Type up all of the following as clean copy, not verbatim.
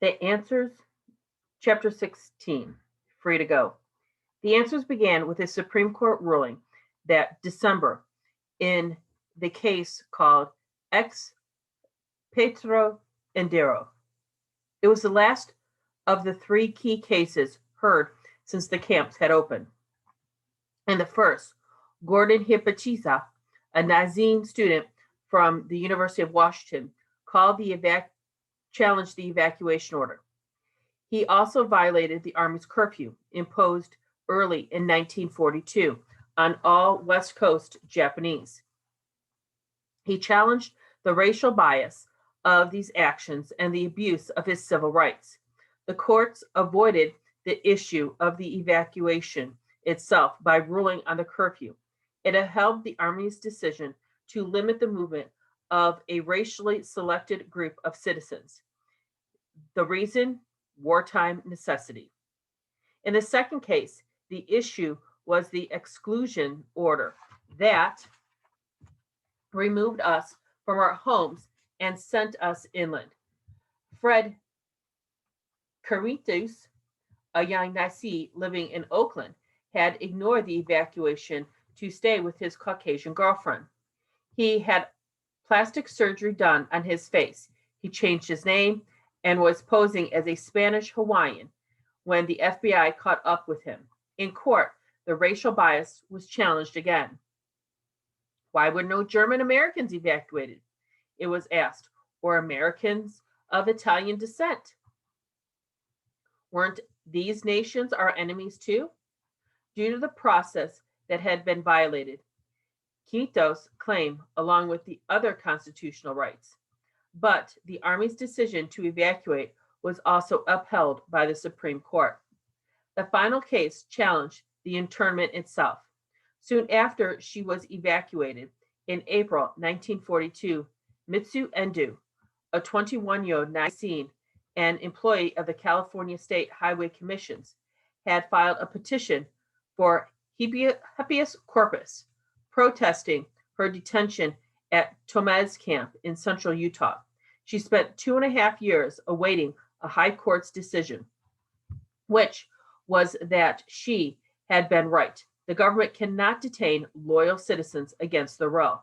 The answers, Chapter 16, Free to Go. The answers began with a Supreme Court ruling that December in the case called Ex Petro Endero. It was the last of the three key cases heard since the camps had opened. In the first, Gordon Hipachisa, a Nazim student from the University of Washington, challenged the evacuation order. He also violated the Army's curfew imposed early in 1942 on all West Coast Japanese. He challenged the racial bias of these actions and the abuse of his civil rights. The courts avoided the issue of the evacuation itself by ruling on the curfew. It upheld the Army's decision to limit the movement of a racially selected group of citizens. The reason? Wartime necessity. In the second case, the issue was the exclusion order that removed us from our homes and sent us inland. Fred Caritus, a young Nazi living in Oakland, had ignored the evacuation to stay with his Caucasian girlfriend. He had plastic surgery done on his face. He changed his name and was posing as a Spanish Hawaiian when the FBI caught up with him. In court, the racial bias was challenged again. Why were no German Americans evacuated? It was asked, or Americans of Italian descent. Weren't these nations our enemies too? Due to the process that had been violated, Quito's claim, along with the other constitutional rights. But the Army's decision to evacuate was also upheld by the Supreme Court. The final case challenged the internment itself. Soon after she was evacuated, in April 1942, Mitsu Endo, a 21-year-old Nazis and employee of the California State Highway Commissions, had filed a petition for habeas corpus, protesting her detention at Tomez Camp in central Utah. She spent 2.5 years awaiting a high court's decision, which was that she had been right. The government cannot detain loyal citizens against their will.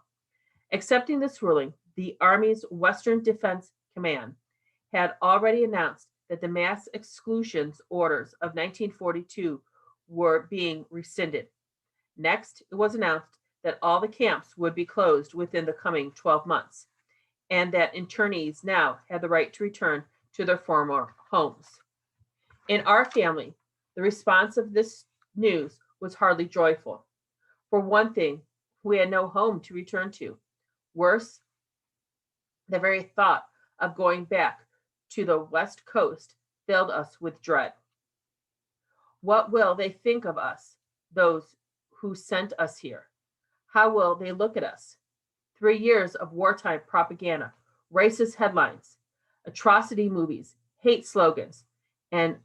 Accepting this ruling, the Army's Western Defense Command had already announced that the mass exclusions orders of 1942 were being rescinded. Next, it was announced that all the camps would be closed within the coming 12 months, and that internees now had the right to return to their former homes. In our family, the response of this news was hardly joyful. For one thing, we had no home to return to. Worse, the very thought of going back to the West Coast filled us with dread. What will they think of us, those who sent us here? How will they look at us? 3 years of wartime propaganda, racist headlines, atrocity movies, hate slogans, and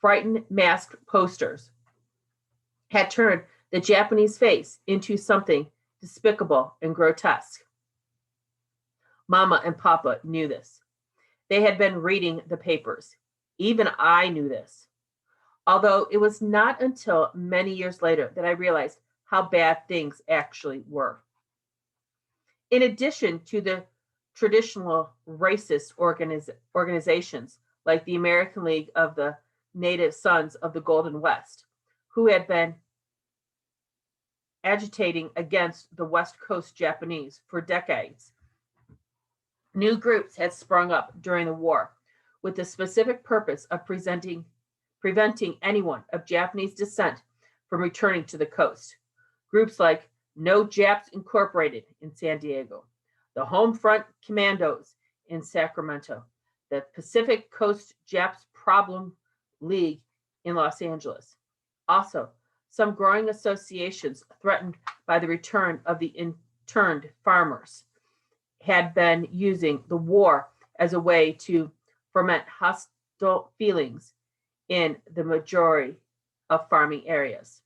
frightened masked posters had turned the Japanese face into something despicable and grotesque. Mama and Papa knew this. They had been reading the papers. Even I knew this. Although it was not until many years later that I realized how bad things actually were. In addition to the traditional racist organizations like the American League of the Native Sons of the Golden West, who had been agitating against the West Coast Japanese for decades, new groups had sprung up during the war with the specific purpose of preventing anyone of Japanese descent from returning to the coast. Groups like No Japs Incorporated in San Diego, the Home Front Commandos in Sacramento, the Pacific Coast Japs Problem League in Los Angeles. Also, some growing associations threatened by the return of the interned farmers had been using the war as a way to foment hostile feelings in the majority of farming areas.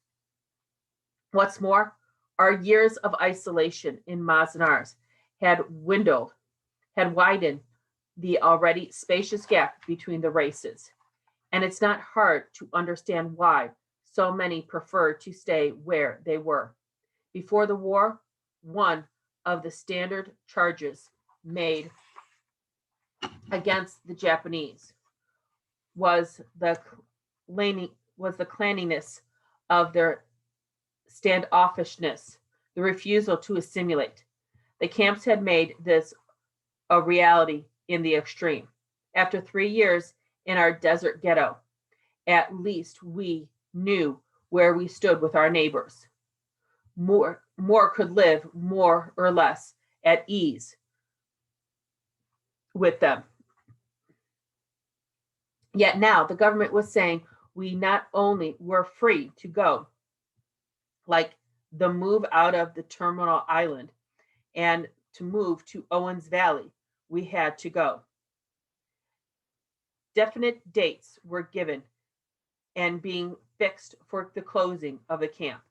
What's more, our years of isolation in Manzanar had widened the already spacious gap between the races. And it's not hard to understand why so many preferred to stay where they were. Before the war, one of the standard charges made against the Japanese was the clanniness of their standoffishness, the refusal to assimilate. The camps had made this a reality in the extreme. After 3 years in our desert ghetto, at least we knew where we stood with our neighbors. More could live more or less at ease with them. Yet now the government was saying we not only were free to go, like the move out of the terminal island and to move to Owens Valley, we had to go. Definite dates were given and being fixed for the closing of the camp.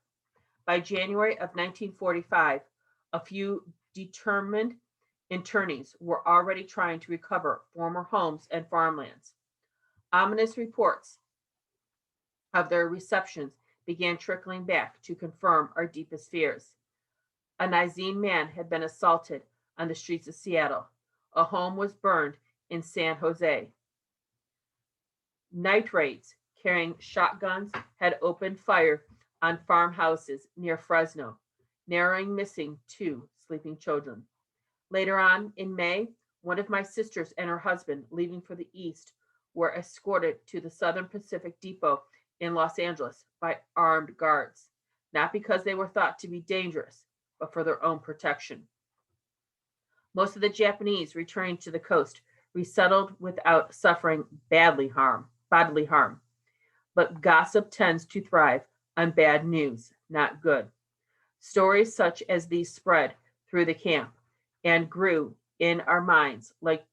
By January of 1945, a few determined internees were already trying to recover former homes and farmlands. Ominous reports of their receptions began trickling back to confirm our deepest fears. A Nizene man had been assaulted on the streets of Seattle. A home was burned in San Jose. Night raids carrying shotguns had opened fire on farmhouses near Fresno, narrowing missing 2 sleeping children. Later on in May, one of my sisters and her husband, leaving for the east, were escorted to the Southern Pacific Depot in Los Angeles by armed guards, not because they were thought to be dangerous, but for their own protection. Most of the Japanese returning to the coast resettled without suffering bodily harm. But gossip tends to thrive on bad news, not good. Stories such as these spread through the camp and grew in our minds like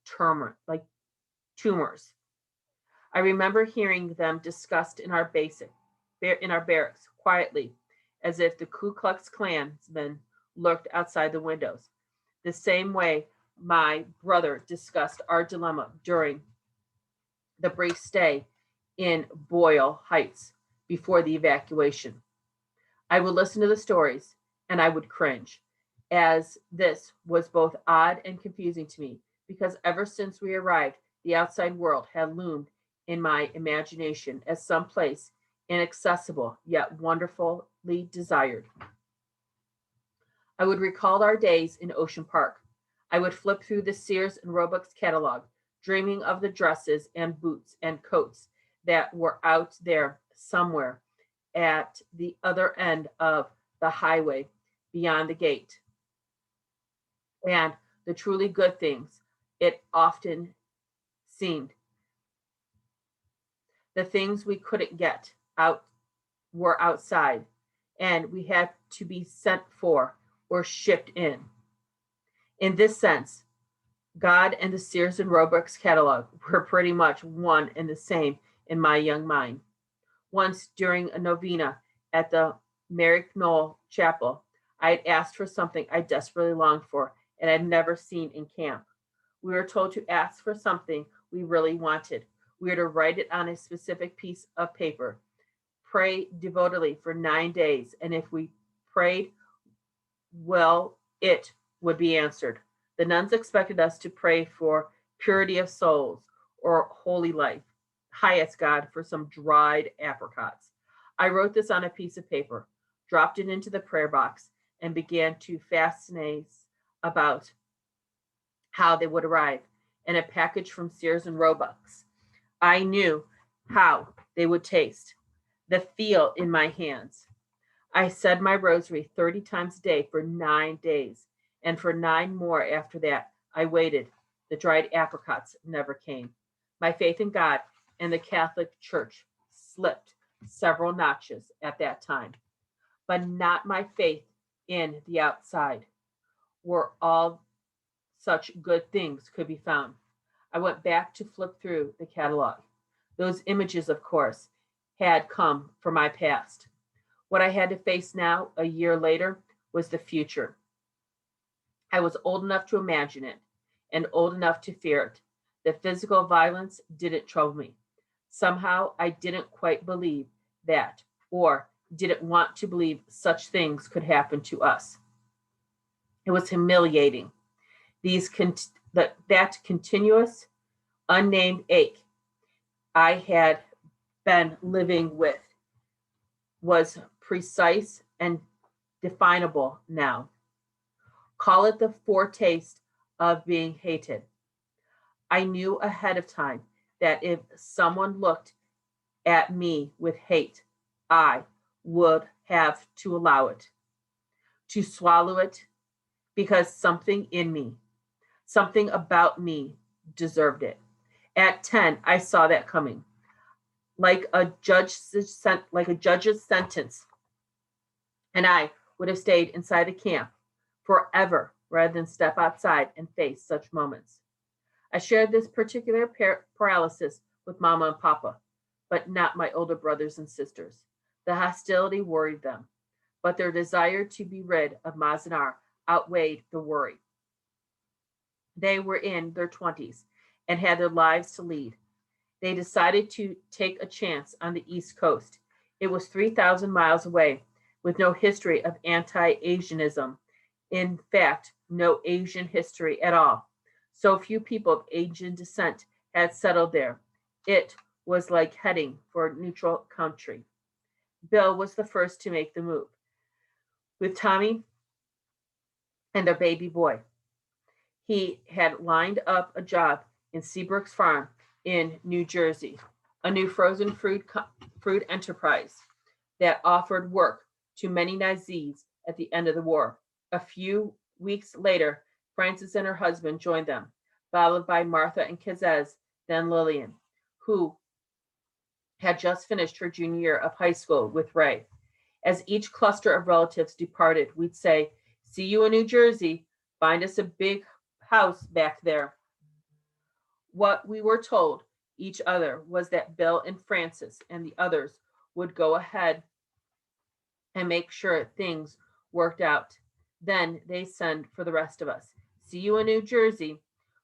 tumors. I remember hearing them discussed in our barracks quietly, as if the Ku Klux Klansmen lurked outside the windows, the same way my brother discussed our dilemma during the brief stay in Boyle Heights before the evacuation. I would listen to the stories and I would cringe, as this was both odd and confusing to me, because ever since we arrived, the outside world had loomed in my imagination as some place inaccessible yet wonderfully desired. I would recall our days in Ocean Park. I would flip through the Sears and Roebuck's catalog, dreaming of the dresses and boots and coats that were out there somewhere at the other end of the highway beyond the gate. And the truly good things, it often seemed. The things we couldn't get out were outside, and we had to be sent for or shipped in. In this sense, God and the Sears and Roebuck's catalog were pretty much one and the same in my young mind. Once during a novena at the Maryknoll Chapel, I had asked for something I desperately longed for and had never seen in camp. We were told to ask for something we really wanted. We were to write it on a specific piece of paper, pray devotedly for 9 days, and if we prayed well, it would be answered. The nuns expected us to pray for purity of souls or holy life. Highest God, for some dried apricots. I wrote this on a piece of paper, dropped it into the prayer box, and began to fascinate about how they would arrive in a package from Sears and Roebuck's. I knew how they would taste, the feel in my hands. I said my rosary 30 times a day for 9 days, and for 9 more after that, I waited. The dried apricots never came. My faith in God and the Catholic Church slipped several notches at that time, but not my faith in the outside, where all such good things could be found. I went back to flip through the catalog. Those images, of course, had come from my past. What I had to face now, a year later, was the future. I was old enough to imagine it and old enough to fear it. that physical violence didn't trouble me. Somehow I didn't quite believe that, or didn't want to believe such things could happen to us. It was humiliating. That continuous, unnamed ache I had been living with was precise and definable now. Call it the foretaste of being hated. I knew ahead of time that if someone looked at me with hate, I would have to allow it, to swallow it, because something in me, something about me deserved it. At 10, I saw that coming. Like a judge's sentence, and I would have stayed inside the camp forever rather than step outside and face such moments. I shared this particular paralysis with Mama and Papa, but not my older brothers and sisters. The hostility worried them, but their desire to be rid of Manzanar outweighed the worry. They were in their 20s and had their lives to lead. They decided to take a chance on the East Coast. It was 3,000 miles away, with no history of anti Asianism. In fact, no Asian history at all. So few people of Asian descent had settled there. It was like heading for a neutral country. Bill was the first to make the move, with Tommy and their baby boy. He had lined up a job in Seabrook's farm in New Jersey, a new frozen fruit enterprise that offered work to many Nazis at the end of the war. A few weeks later, Frances and her husband joined them, followed by Martha and Kazez, then Lillian, who had just finished her junior year of high school with Ray. As each cluster of relatives departed, we'd say, "See you in New Jersey. Find us a big house back there." What we were told each other was that Bill and Francis and the others would go ahead and make sure things worked out. Then they send for the rest of us. "See you in New Jersey."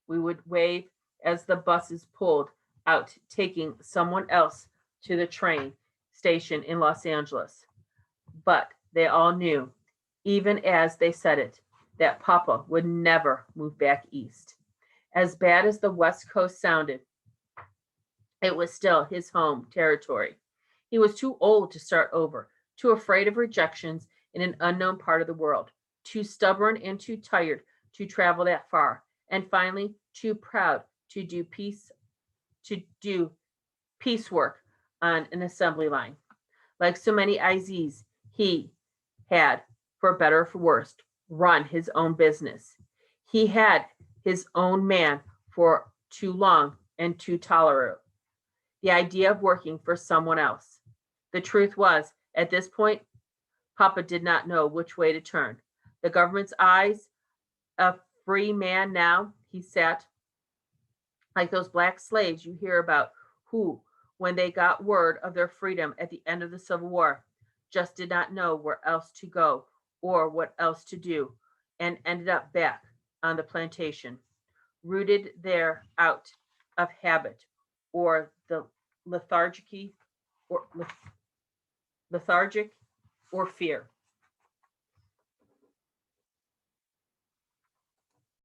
We would wave as the buses pulled out, taking someone else to the train station in Los Angeles. But they all knew, even as they said it, that Papa would never move back east. As bad as the West Coast sounded, it was still his home territory. He was too old to start over, too afraid of rejections in an unknown part of the world, too stubborn and too tired to travel that far, and finally too proud to do peace work on an assembly line. Like so many IZs, he had, for better or for worse, run his own business. He had his own man for too long and too tolerant. The idea of working for someone else. The truth was, at this point, Papa did not know which way to turn. The government's eyes, a free man now, he sat like those black slaves you hear about who, when they got word of their freedom at the end of the Civil War, just did not know where else to go or what else to do, and ended up back on the plantation, rooted there out of habit or the lethargic lethargic or fear.